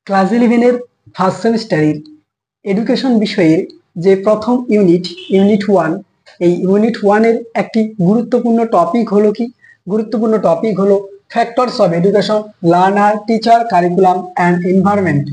Class 11-এর first সেমিস্টারের education বিষয়ের যে প্রথম ইউনিট 1, এই ইউনিট 1 এর একটি গুরুত্বপূর্ণ টপিক হলো factors of education, learner, teacher, curriculum and environment.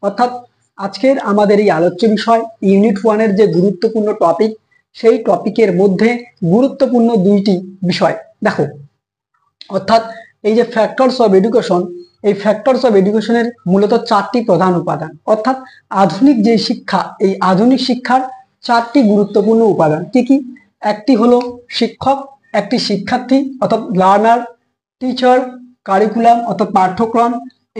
অর্থাৎ আজকের আমাদের এই আলোচ্য বিষয় ইউনিট 1 এর যে গুরুত্বপূর্ণ টপিক, সেই টপিকের মধ্যে গুরুত্বপূর্ণ দুইটি বিষয় দেখো। অর্থাৎ এই যে ফ্যাক্টরস অফ এডুকেশন, এই ফ্যাক্টরস অফ এডুকেশনের মূলত 4টি প্রধান উপাদান। অর্থাৎ আধুনিক যে শিক্ষা, এই আধুনিক শিক্ষার 4টি গুরুত্বপূর্ণ উপাদান কি কি? একটি হলো শিক্ষক, একটি শিক্ষার্থী অর্থাৎ লার্নার, টিচার, কারিকুলাম অর্থাৎ পাঠ্যক্রম,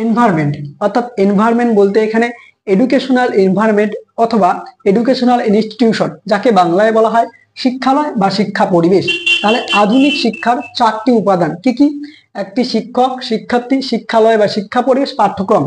এনভায়রনমেন্ট অর্থাৎ এনভায়রনমেন্ট বলতে এখানে এডুকেশনাল এনভায়রনমেন্ট অথবা এডুকেশনাল ইনস্টিটিউশন, যাকে বাংলায় বলা হয় শিক্ষালয় বা শিক্ষা পরিবেশ। তাহলে আধুনিক শিক্ষার 4টি উপাদান কি কি? একটি শিক্ষক, শিক্ষার্থী, শিক্ষালয় বা শিক্ষা পরিবেশ, পাঠ্যক্রম।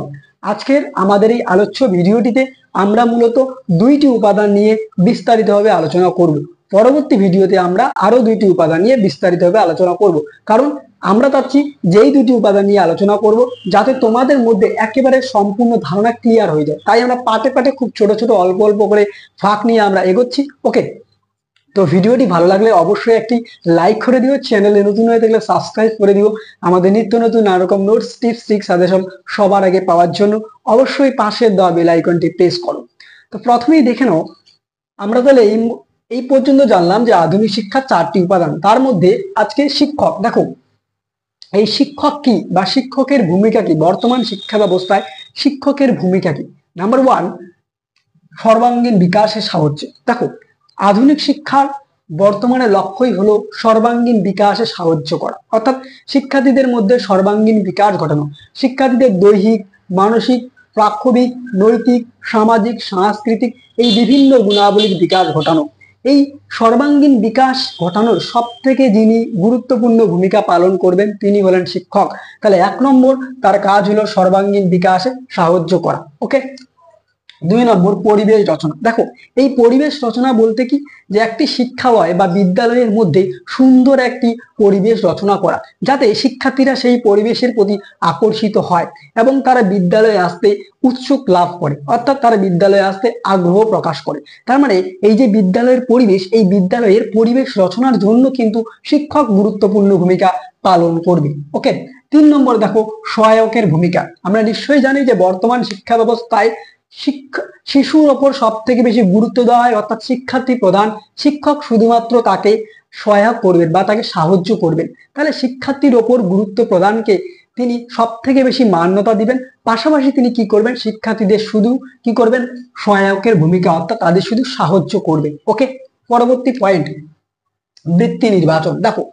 আজকের আমাদের এই আলোচ্য ভিডিওটিতে আমরা মূলত 2টি উপাদান নিয়ে বিস্তারিতভাবে আলোচনা করব। পরবর্তী ভিডিওতে আমরা আরো 2টি উপাদান নিয়ে বিস্তারিতভাবে আলোচনা করব, কারণ আমরা চাচ্ছি যেই 2টি উপাদান নিয়ে আলোচনা করব যাতে তোমাদের মধ্যে একেবারে সম্পূর্ণ ধারণা ক্লিয়ার হয়ে যায়। তাই আমরা পাটে পাটে খুব ছোট ছোট অল্প অল্প করে ফাঁক নিয়ে আমরা এগোচ্ছি। ওকে, তো ভিডিওটি ভালো লাগলে অবশ্যই একটি লাইক করে দিও, চ্যানেলে নতুন হয়ে থাকলে সাবস্ক্রাইব করে দিও। আমাদের নিত্য নতুন নানা রকম নোটস, টিপস, ট্রিক্স, সাজেশন সবার আগে পাওয়ার জন্য অবশ্যই পাশের দেওয়া বেল আইকনটি প্রেস করো। তো প্রথমেই দেখে নাও, আমরা তাহলে এই পর্যন্ত জানলাম যে আধুনিক শিক্ষার 4টি উপাদান। তার মধ্যে আজকে শিক্ষক। দেখো, এই শিক্ষক কি বা শিক্ষকের ভূমিকা কি? বর্তমান শিক্ষা ব্যবস্থায় শিক্ষকের ভূমিকা কি? নাম্বার 1, সর্বাঙ্গীন বিকাশে সাহায্য। দেখো, আধুনিক শিক্ষার বর্তমানে লক্ষ্যই হলো সর্বাঙ্গীন বিকাশে সাহায্য করা, অর্থাৎ শিক্ষার্থীদের মধ্যে সর্বাঙ্গীন বিকাশ ঘটানো, শিক্ষার্থীদের দৈহিক, মানসিক, প্রাক্ষবিক, নৈতিক, সামাজিক, সাংস্কৃতিক এই বিভিন্ন গুণাবলীর বিকাশ ঘটানো। এই সর্বাঙ্গীন বিকাশ ঘটানোর সব থেকে যিনি গুরুত্বপূর্ণ ভূমিকা পালন করবেন তিনি হলেন শিক্ষক। তাহলে 1 নম্বর তার কাজ হলো সর্বাঙ্গীন বিকাশে সাহায্য করা। ওকে, 2 নম্বর পরিবেশ রচনা। দেখো, এই পরিবেশ রচনা বলতে কি? যে একটি শিক্ষালয় বা বিদ্যালয়ের মধ্যে সুন্দর একটি পরিবেশ রচনা করা, যাতে শিক্ষার্থীরা সেই পরিবেশের প্রতি আকর্ষিত হয় এবং তারা বিদ্যালয়ে আসতে উৎসুক লাভ করে, অর্থাৎ তারা বিদ্যালয়ে আসতে আগ্রহ প্রকাশ করে। তার মানে এই যে বিদ্যালয়ের পরিবেশ, এই বিদ্যালয়ের পরিবেশ রচনার জন্য কিন্তু শিক্ষক গুরুত্বপূর্ণ ভূমিকা পালন করবে। ওকে, 3 নম্বর দেখো, সহায়কের ভূমিকা। আমরা নিশ্চয়ই জানি যে বর্তমান শিক্ষা ব্যবস্থায় শিশুর ওপর সব থেকে বেশি গুরুত্ব দেওয়া হয়, অর্থাৎ শিক্ষার্থী প্রধান। শিক্ষক শুধুমাত্র তাকে সহায়ক করবেন বা তাকে সাহায্য করবেন। তাহলে শিক্ষার্থীর ওপর গুরুত্ব প্রদানকে তিনি সব থেকে বেশি মান্যতা দিবেন। পাশাপাশি তিনি কি করবেন? শিক্ষার্থীদের শুধু কি করবেন? সহায়কের ভূমিকা, অর্থাৎ তাদের শুধু সাহায্য করবেন। ওকে, পরবর্তী পয়েন্ট, বৃত্তি নির্বাচন। দেখো,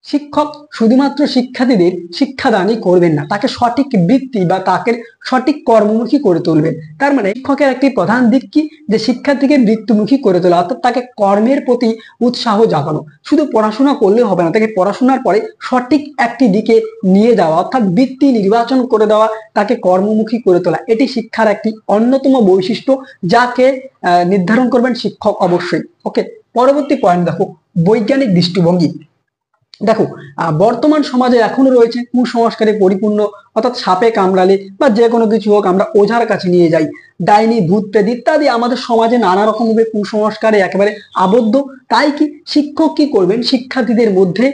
শিক্ষক শুধুমাত্র শিক্ষার্থীদের শিক্ষাদানই করবেন না, তাকে সঠিক বৃত্তি বা তাকে সঠিক কর্মমুখী করে তুলবেন। তার মানে শিক্ষকের একটি প্রধান দিক কি? যে শিক্ষার্থীকে বৃত্তিমুখী করে তোলা, অর্থাৎ তাকে কর্মের প্রতি উৎসাহ জাগানো। শুধু পড়াশোনা করলে হবে না, তাকে পড়াশোনার পরে সঠিক একটি দিকে নিয়ে যাওয়া, অর্থাৎ বৃত্তি নির্বাচন করে দেওয়া, তাকে কর্মমুখী করে তোলা। এটি শিক্ষার একটি অন্যতম বৈশিষ্ট্য, যাকে নির্ধারণ করবেন শিক্ষক অবশ্যই। ওকে, পরবর্তী পয়েন্ট দেখো, বৈজ্ঞানিক দৃষ্টিভঙ্গি। দেখো, বর্তমান সমাজে এখনো রয়েছে কুসংস্কারে পরিপূর্ণ, অর্থাৎ সাপে কামড়ালে বা যে কোনো কিছু হোক আমরা ওঝার কাছে নিয়ে যাই, ডাইনি, ভূত প্রেত ইত্যাদি আমাদের সমাজে নানা রকম ভাবে কুসংস্কারে একেবারে আবদ্ধ। তাই কি শিক্ষক কি করবেন? শিক্ষার্থীদের মধ্যে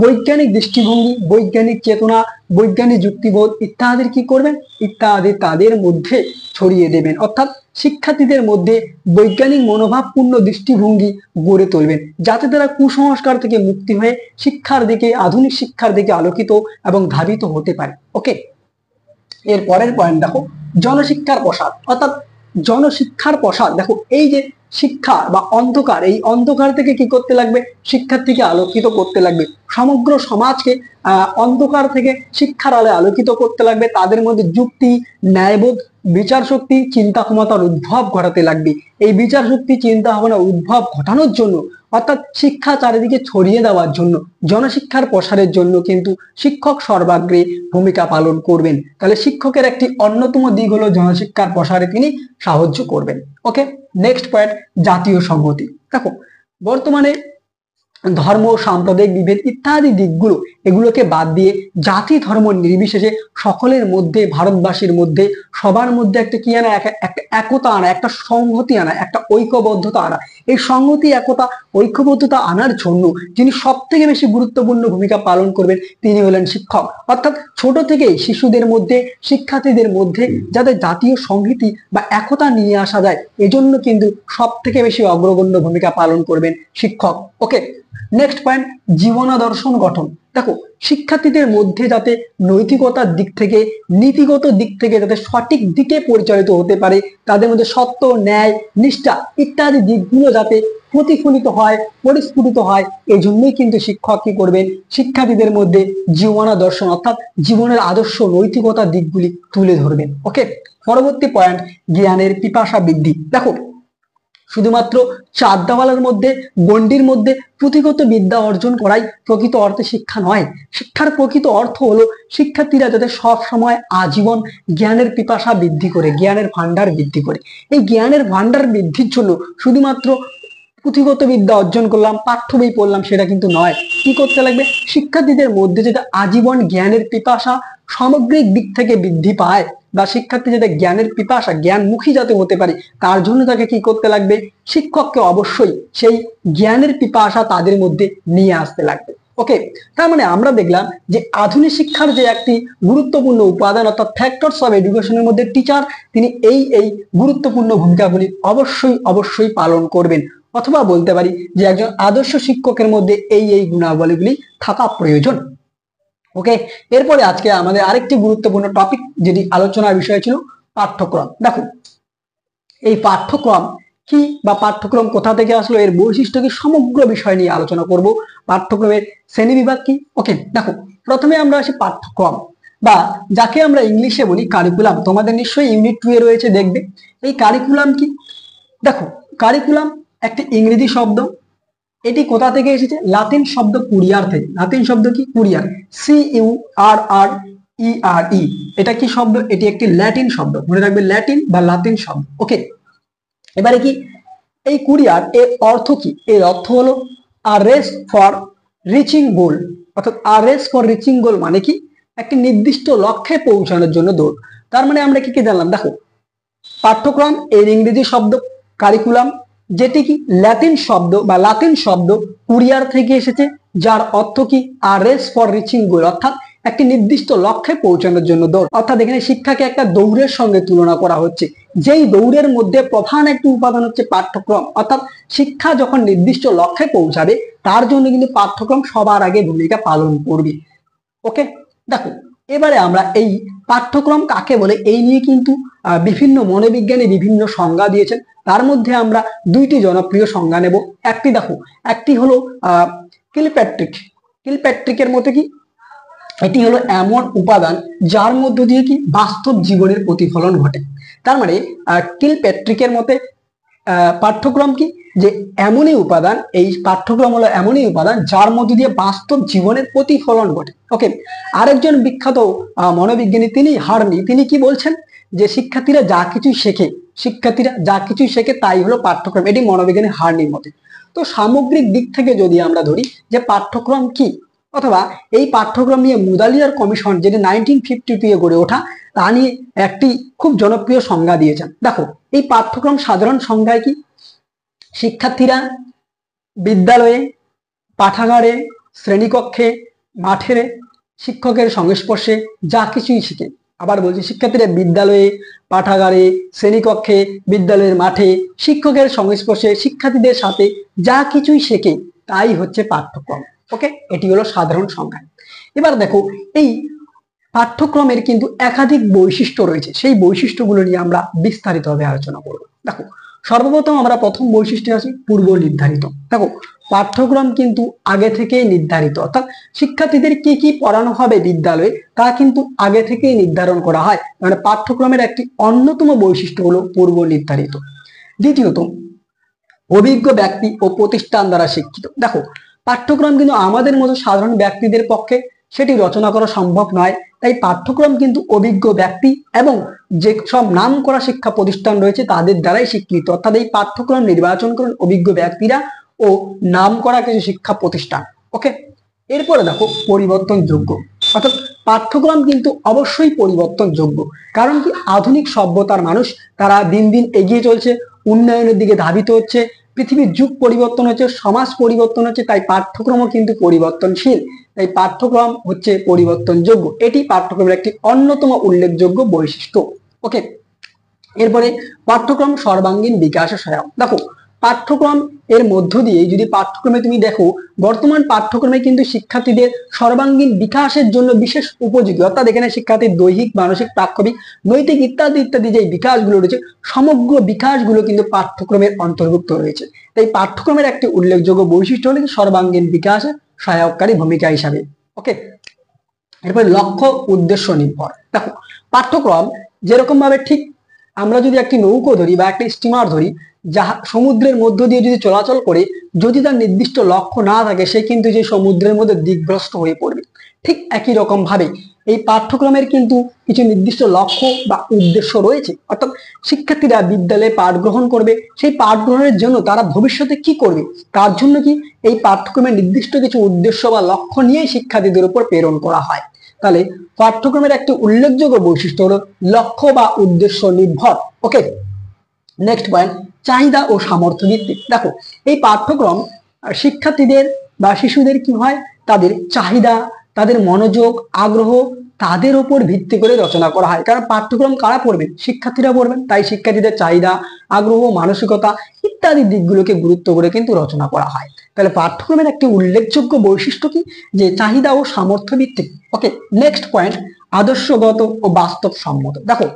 বৈজ্ঞানিক দৃষ্টিভঙ্গি, বৈজ্ঞানিক চেতনা, বৈজ্ঞানিক যুক্তিবোধ ইত্যাদির কি করবেন? ইত্যাদি তাদের মধ্যে ছড়িয়ে দেবেন, অর্থাৎ শিক্ষার্থীদের মধ্যে বৈজ্ঞানিক মনোভাবপূর্ণ দৃষ্টিভঙ্গি গড়ে তুলবেন, যাতে তারা কুসংস্কার থেকে মুক্তি হয়ে শিক্ষার দিকে, আধুনিক শিক্ষার দিকে আলোকিত এবং ধাবিত হতে পারে। ওকে, এর পরের পয়েন্ট দেখো, জনশিক্ষার প্রসার। অর্থাৎ জনশিক্ষার প্রসার। দেখো, এই যে শিক্ষা বা অন্ধকার, এই অন্ধকার থেকে কি করতে লাগবে? শিক্ষার্থীকে আলোকিত করতে লাগবে, সমগ্র সমাজকে অন্ধকার থেকে শিক্ষার আলোয় আলোকিত করতে লাগবে। তাদের মধ্যে যুক্তি, ন্যায়বোধ, বিচার শক্তি, চিন্তা ক্ষমতার উদ্ভব ঘটাতে লাগবে। এই বিচার শক্তি, চিন্তা ভাবনার উদ্ভব ঘটানোর জন্য, অর্থাৎ শিক্ষা চারিদিকে ছড়িয়ে দেওয়ার জন্য, জনশিক্ষার প্রসারের জন্য কিন্তু শিক্ষক সর্বাগ্রে ভূমিকা পালন করবেন। তাহলে শিক্ষকের একটি অন্যতম দিক হলো জনশিক্ষার প্রসারে তিনি সাহায্য করবেন। ওকে, নেক্সট পয়েন্ট, জাতীয় সংহতি। দেখো, বর্তমানে ধর্ম, সাম্প্রদায়িক বিভেদ ইত্যাদি দিকগুলো এগুলোকে বাদ দিয়ে জাতি ধর্ম নির্বিশেষে সকলের মধ্যে, ভারতবাসীর মধ্যে, সবার মধ্যে একটা কি আনা, একটা একতা আনা, একটা সংহতি আনা, একটা ঐক্যবদ্ধতা আনা। এই সংহতি, একতা, ঐক্যবদ্ধতা আনার জন্য যিনি সব থেকে বেশি গুরুত্বপূর্ণ ভূমিকা পালন করবেন তিনি হলেন শিক্ষক। অর্থাৎ ছোট থেকেই শিশুদের মধ্যে, শিক্ষার্থীদের মধ্যে যাতে জাতীয় সংহতি বা একতা নিয়ে আসা যায়, এজন্য কিন্তু সব থেকে বেশি অগ্রগণ্য ভূমিকা পালন করবেন শিক্ষক। ওকে, নেক্সট পয়েন্ট, জীবনাদর্শন গঠন। দেখো, শিক্ষার্থীদের মধ্যে যাতে নৈতিকতার দিক থেকে, নীতিগত দিক থেকে যাতে সঠিক দিকে পরিচালিত হতে পারে, তাদের মধ্যে সত্য, ন্যায়, নিষ্ঠা ইত্যাদি দিকগুলো যাতে প্রতিফলিত হয়, পরিস্ফুটিত হয়, এই জন্যই কিন্তু শিক্ষক কি করবেন, শিক্ষার্থীদের মধ্যে জীবনাদর্শন অর্থাৎ জীবনের আদর্শ, নৈতিকতার দিকগুলি তুলে ধরবেন। ওকে, পরবর্তী পয়েন্ট, জ্ঞানের পিপাসা বৃদ্ধি। দেখো, শুধুমাত্র চার দেওয়ালের মধ্যে, গণ্ডির মধ্যে পুঁথিগত বিদ্যা অর্জন করাই প্রকৃত অর্থে শিক্ষা নয়। শিক্ষার প্রকৃত অর্থ হলো শিক্ষার্থীরা যাতে সব সময় আজীবন জ্ঞানের পিপাসা বৃদ্ধি করে, জ্ঞানের ভান্ডার বৃদ্ধি করে। এই জ্ঞানের ভান্ডার বৃদ্ধির জন্য শুধুমাত্র পুঁথিগত বিদ্যা অর্জন করলাম, পাঠ্য বই পড়লাম, সেটা কিন্তু নয়। কি করতে লাগবে, শিক্ষার্থীদের মধ্যে যাতে আজীবন জ্ঞানের পিপাসা সামগ্রিক দিক থেকে বৃদ্ধি পায়, বা শিক্ষার্থী যাতে জ্ঞানের পিপাসা, জ্ঞানমুখী যাতে হতে পারে, তার জন্য তাকে কি করতে লাগবে, শিক্ষককে অবশ্যই সেই জ্ঞানের পিপাসা তাদের মধ্যে নিয়ে আসতে লাগবে। ওকে, তার মানে আমরা দেখলাম যে আধুনিক শিক্ষার যে একটি গুরুত্বপূর্ণ উপাদান অর্থাৎ ফ্যাক্টরস অফ এডুকেশনের মধ্যে টিচার তিনি এই গুরুত্বপূর্ণ ভূমিকাগুলি অবশ্যই পালন করবেন, অথবা বলতে পারি যে একজন আদর্শ শিক্ষকের মধ্যে এই গুণাবলীগুলি থাকা প্রয়োজন। ওকে, এরপরে আজকে আমাদের আরেকটি গুরুত্বপূর্ণ টপিক যেটি আলোচনার বিষয় ছিল পাঠ্যক্রম। দেখো, এই পাঠ্যক্রম কি বা পাঠ্যক্রম কোথা থেকে আসলো, এর বৈশিষ্ট্য কি, সমগ্র বিষয় নিয়ে আলোচনা করব। পাঠ্যক্রমের শ্রেণী বিভাগ কি। ওকে, দেখো, প্রথমে আমরা আসি পাঠ্যক্রম, বা যাকে আমরা ইংলিশে বলি কারিকুলাম। তোমাদের নিশ্চয়ই ইউনিট 2 এ রয়েছে, দেখবে। এই কারিকুলাম কি, দেখো, কারিকুলাম একটি ইংরেজি শব্দ। এটি কোথা থেকে এসেছে, লাতিন শব্দ কুরিয়ার থেকে। লাতিন শব্দ কি, কুরিয়ার, CURRERE। এটা কি শব্দ, এটি একটি ল্যাটিন শব্দ, মনে রাখবে, ল্যাটিন বা লাতিন শব্দ। ওকে, এবারে কি এই কুরিয়ার এর অর্থ কি, এর অর্থ হলো আ রেস ফর রিচিং গোল। অর্থাৎ আ রেস ফর রিচিং গোল মানে কি, একটি নির্দিষ্ট লক্ষ্যে পৌঁছানোর জন্য দৌড়। তার মানে আমরা কি কি জানলাম, দেখো, পাঠ্যক্রম এর ইংরেজি শব্দ কারিকুলাম, যেটি কি ল্যাটিন শব্দ বা লাতিন শব্দ কুরিয়ার থেকে এসেছে, যার অর্থ কি আ রেস ফর রিচিং গোল, অর্থাৎ একটি নির্দিষ্ট লক্ষ্যে পৌঁছানোর জন্য দৌড়। অর্থাৎ এখানে শিক্ষাকে একটা দৌড়ের সঙ্গে তুলনা করা হচ্ছে, যেই দৌড়ের মধ্যে প্রধান একটি উপাদান হচ্ছে পাঠ্যক্রম। অর্থাৎ শিক্ষা যখন নির্দিষ্ট লক্ষ্যে পৌঁছাবে, তার জন্য কিন্তু পাঠ্যক্রম সবার আগে ভূমিকা পালন করবে। ওকে, দেখো, এবারে আমরা এই পাঠ্যক্রম কাকে বলে এই নিয়ে কিন্তু বিভিন্ন মনোবিজ্ঞানী বিভিন্ন সংজ্ঞা দিয়েছেন। তার মধ্যে আমরা দুইটি জনপ্রিয় সংজ্ঞা নেব। একটি দেখো, একটি হলো কিলপ্যাট্রিক। কিলপ্যাট্রিকের মতে কি, এটি হলো এমন উপাদান যার মধ্য দিয়ে কি বাস্তব জীবনের প্রতিফলন ঘটে। তার মানে কিলপ্যাট্রিকের মতে পাঠ্যক্রম কি, যে এমনই উপাদান, এই পাঠ্যক্রম হলো এমনই উপাদান যার মধ্যে দিয়ে বাস্তব জীবনের প্রতিফলন ঘটে। ওকে, আরেকজন বিখ্যাত মনোবিজ্ঞানী তিনি হার্নি, তিনি কি বলছেন, যে শিক্ষার্থীরা যা কিছু শেখে তাই হলো পাঠ্যক্রম। এটি মনোবিজ্ঞানী হার্নির মতে। তো সামগ্রিক দিক থেকে যদি আমরা ধরি যে পাঠ্যক্রম কি, অথবা এই পাঠ্যক্রম নিয়ে মুদালিয়ার কমিশন যেটি 1952 এ গড়ে ওঠা, তা নিয়ে একটি খুব জনপ্রিয় সংজ্ঞা দিয়েছেন। দেখো, এই পাঠ্যক্রম সাধারণ সংজ্ঞায় কি, শিক্ষার্থীরা বিদ্যালয়ে, পাঠাগারে, শ্রেণীকক্ষে, মাঠের শিক্ষকের সংস্পর্শে যা কিছুই শিখে। আবার বলছি, শিক্ষার্থীরা বিদ্যালয়ে, পাঠাগারে, শ্রেণীকক্ষে, বিদ্যালয়ের মাঠে শিক্ষকের সংস্পর্শে শিক্ষার্থীদের সাথে যা কিছুই শেখে তাই হচ্ছে পাঠ্যক্রম। ওকে, এটি হলো সাধারণ সংজ্ঞা। এবার দেখো, এই পাঠ্যক্রমের কিন্তু একাধিক বৈশিষ্ট্য রয়েছে, সেই বৈশিষ্ট্যগুলো নিয়ে আমরা বিস্তারিতভাবে আলোচনা করব। দেখো, সর্বপ্রথম আমরা প্রথম বৈশিষ্ট্য আছে পূর্ব নির্ধারিত। দেখো, পাঠ্যক্রম কিন্তু আগে থেকেই নির্ধারিত, অর্থাৎ শিক্ষার্থীদের কি কি পড়ানো হবে বিদ্যালয়ে তা কিন্তু আগে থেকেই নির্ধারণ করা হয়। মানে পাঠ্যক্রমের একটি অন্যতম বৈশিষ্ট্য হলো পূর্ব নির্ধারিত। দ্বিতীয়ত, অভিজ্ঞ ব্যক্তি ও প্রতিষ্ঠান দ্বারা শিক্ষিত। দেখো, পাঠ্যক্রম কিন্তু আমাদের মতো সাধারণ ব্যক্তিদের পক্ষে সেটি রচনা করা সম্ভব নয়, তাই পাঠ্যক্রম কিন্তু অভিজ্ঞ ব্যক্তি এবং যে সব নামকরা শিক্ষা প্রতিষ্ঠান রয়েছে তাদের দ্বারাই স্বীকৃত। অর্থাৎ এই পাঠ্যক্রম নির্বাচন করেন অভিজ্ঞ ব্যক্তিরা ও নামকরা কিছু শিক্ষা প্রতিষ্ঠান। ওকে, এরপরে দেখো পরিবর্তনযোগ্য, অর্থাৎ পাঠ্যক্রম কিন্তু অবশ্যই পরিবর্তনযোগ্য। কারণ কি, আধুনিক সভ্যতার মানুষ তারা দিন দিন এগিয়ে চলছে, উন্নয়নের দিকে ধাবিত হচ্ছে, পৃথিবীর যুগ পরিবর্তন হচ্ছে, সমাজ পরিবর্তন হচ্ছে, তাই পাঠ্যক্রমও কিন্তু পরিবর্তনশীল। তাই পাঠ্যক্রম হচ্ছে পরিবর্তনযোগ্য, এটি পাঠ্যক্রমের একটি অন্যতম উল্লেখযোগ্য বৈশিষ্ট্য। ওকে, এরপরে পাঠ্যক্রম সর্বাঙ্গীন বিকাশে সহায়ক। দেখো পাঠ্যক্রম এর মধ্য দিয়ে যদি পাঠ্যক্রমে তুমি দেখো, বর্তমান পাঠ্যক্রমে কিন্তু শিক্ষার্থীদের সর্বাঙ্গীন বিকাশের জন্য বিশেষ উপযোগী, অর্থাৎ এখানে শিক্ষার্থীর দৈহিক, মানসিক, প্রাক্ষবিক, নৈতিক ইত্যাদি ইত্যাদি যে বিকাশগুলো রয়েছে, সমগ্র বিকাশগুলো কিন্তু পাঠ্যক্রমের অন্তর্ভুক্ত রয়েছে। তাই পাঠ্যক্রমের একটি উল্লেখযোগ্য বৈশিষ্ট্য হলো সর্বাঙ্গীন বিকাশে সহায়ককারী ভূমিকা হিসাবে। ওকে, এরপরে লক্ষ্য উদ্দেশ্য নির্ভর। দেখো পাঠ্যক্রম যেরকম ভাবে, ঠিক আমরা যদি একটি নৌকো ধরি বা একটি স্টিমার ধরি, যা সমুদ্রের মধ্য দিয়ে যদি চলাচল করে, যদি তার নির্দিষ্ট লক্ষ্য না থাকে, সে কিন্তু যে সমুদ্রের মধ্যে দিকভ্রষ্ট হয়ে পড়বে। ঠিক একই রকম ভাবে এই পাঠ্যক্রমের কিন্তু কিছু নির্দিষ্ট লক্ষ্য বা উদ্দেশ্য রয়েছে, অর্থাৎ শিক্ষার্থীরা বিদ্যালয়ে পাঠ গ্রহণ করবে, সেই পাঠ গ্রহণের জন্য তারা ভবিষ্যতে কি করবে, তার জন্য কি এই পাঠ্যক্রমের নির্দিষ্ট কিছু উদ্দেশ্য বা লক্ষ্য নিয়েই শিক্ষার্থীদের উপর প্রেরণ করা হয়। তাহলে পাঠ্যক্রমের একটি উল্লেখযোগ্য বৈশিষ্ট্য হলো লক্ষ্য বা উদ্দেশ্য নির্ভর। ওকে, নেক্সট পয়েন্ট, চাহিদা ও সামর্থ্য ভিত্তিক। দেখো এই পাঠ্যক্রম শিক্ষার্থীদের বা শিশুদের কি হয়, তাদের চাহিদা, তাদের মনোযোগ, আগ্রহ, তাদের উপর ভিত্তি করে রচনা করা হয়। কারণ পাঠ্যক্রম কারা পড়বেন, শিক্ষার্থীরা পড়বেন, তাই শিক্ষার্থীদের চাহিদা, আগ্রহ, মানসিকতা ইত্যাদি দিকগুলোকে গুরুত্ব করে কিন্তু রচনা করা হয়। তাহলে পাঠ্যক্রমের একটি উল্লেখযোগ্য বৈশিষ্ট্য কি, যে চাহিদা ও সামর্থ্য ভিত্তিক। ওকে, নেক্সট পয়েন্ট, আদর্শগত ও বাস্তবসম্মত। দেখো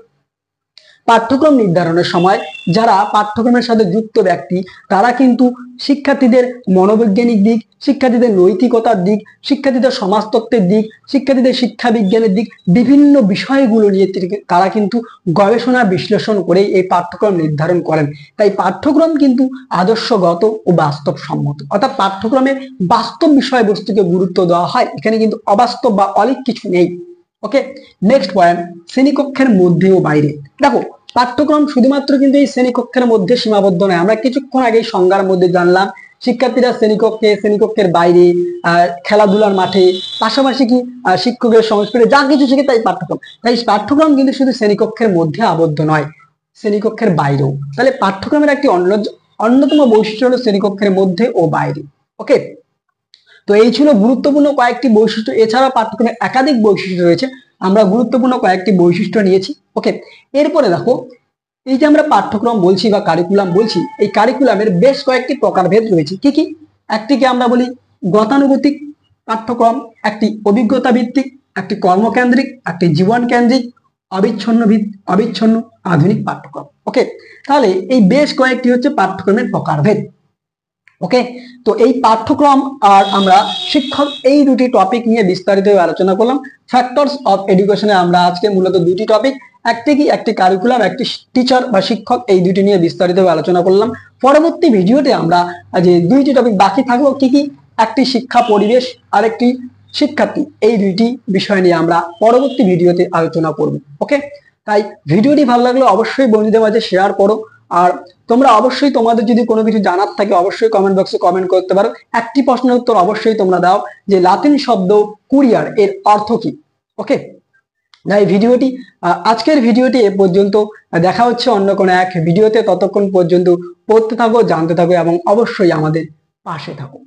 পাঠ্যক্রম নির্ধারণের সময় যারা পাঠ্যক্রমের সাথে যুক্ত ব্যক্তি, তারা কিন্তু শিক্ষার্থীদের মনোবৈজ্ঞানিক দিক, শিক্ষার্থীদের নৈতিকতার দিক, শিক্ষার্থীদের সমাজতত্ত্বের দিক, শিক্ষার্থীদের শিক্ষা বিজ্ঞানের দিক, বিভিন্ন বিষয়গুলো নিয়ে তারা কিন্তু গবেষণা বিশ্লেষণ করে এই পাঠ্যক্রম নির্ধারণ করেন। তাই পাঠ্যক্রম কিন্তু আদর্শগত ও বাস্তবসম্মত, অর্থাৎ পাঠ্যক্রমে বাস্তব বিষয়বস্তুকে গুরুত্ব দেওয়া হয়, এখানে কিন্তু অবাস্তব বা অলিক কিছু নেই। ওকে, নেক্সট পয়েন্ট, শ্রেণীকক্ষের মধ্যে ও বাইরে। দেখো পাঠ্যক্রম শুধুমাত্র কিন্তু এই শ্রেণীকক্ষের মধ্যে সীমাবদ্ধ নয়। আমরা কিছুক্ষণ আগে সংজ্ঞার মধ্যে জানলাম শিক্ষার্থীরা শ্রেণীকক্ষে, শ্রেণীকক্ষের বাইরে, খেলাধুলার মাঠে, পাশাপাশি কি শিক্ষকের সংস্পর্শে যা কিছু শিখে তাই পাঠ্যক্রম। তাই পাঠ্যক্রম কিন্তু শুধু শ্রেণীকক্ষের মধ্যে আবদ্ধ নয়, শ্রেণীকক্ষের বাইরেও। তাহলে পাঠ্যক্রমের একটি অন্যতম বৈশিষ্ট্য হলো শ্রেণীকক্ষের মধ্যে ও বাইরে। ওকে, তো এই ছিল গুরুত্বপূর্ণ কয়েকটি বৈশিষ্ট্য। এছাড়া পাঠ্যক্রমের একাধিক বৈশিষ্ট্য রয়েছে, আমরা গুরুত্বপূর্ণ কয়েকটি বৈশিষ্ট্য নিয়েছি। ওকে, এরপরে দেখো এই যে আমরা পাঠ্যক্রম বলছি বা কারিকুলাম বলছি, এই কারিকুলামের বেশ কয়েকটি প্রকারভেদ রয়েছে। কি কি? একটিকে আমরা বলি গতানুগতিক পাঠ্যক্রম, একটি অভিজ্ঞতা ভিত্তিক, একটি কর্মকেন্দ্রিক, একটি জীবন কেন্দ্রিক, অবিচ্ছন্ন আধুনিক পাঠ্যক্রম। ওকে, তাহলে এই বেশ কয়েকটি হচ্ছে পাঠ্যক্রমের প্রকারভেদ। ওকে, তো এই পাঠ্যক্রম আর আমরা শিক্ষক, এই দুটি টপিক নিয়ে বিস্তারিত আলোচনা করলাম। ফ্যাক্টরস অফ এডুকেশনে আমরা আজকে মূলত দুটি টপিক, একটি কারিকুলাম, একটি টিচার বা শিক্ষক, এই দুটি নিয়ে বিস্তারিত আলোচনা করলাম। পরবর্তী ভিডিওতে আমরা যে দুইটি টপিক বাকি থাকলো, কি কি? একটি শিক্ষা পরিবেশ আর একটি শিক্ষার্থী, এই দুইটি বিষয় নিয়ে আমরা পরবর্তী ভিডিওতে আলোচনা করব। ওকে, তাই ভিডিওটি ভালো লাগলে অবশ্যই বন্ধুদের মাঝে শেয়ার করো। আর তোমরা অবশ্যই তোমাদের যদি কোনো কিছু জানার থাকে অবশ্যই কমেন্ট বক্সে কমেন্ট করতে পারো। একটি প্রশ্নের উত্তর অবশ্যই তোমরা দাও যে লাতিন শব্দ কুরিয়ার এর অর্থ কি। ওকে, এই ভিডিওটি, আজকের ভিডিওটি এ পর্যন্ত। দেখা হচ্ছে অন্য কোনো এক ভিডিওতে। ততক্ষণ পর্যন্ত পড়তে থাকো, জানতে থাকো এবং অবশ্যই আমাদের পাশে থাকো।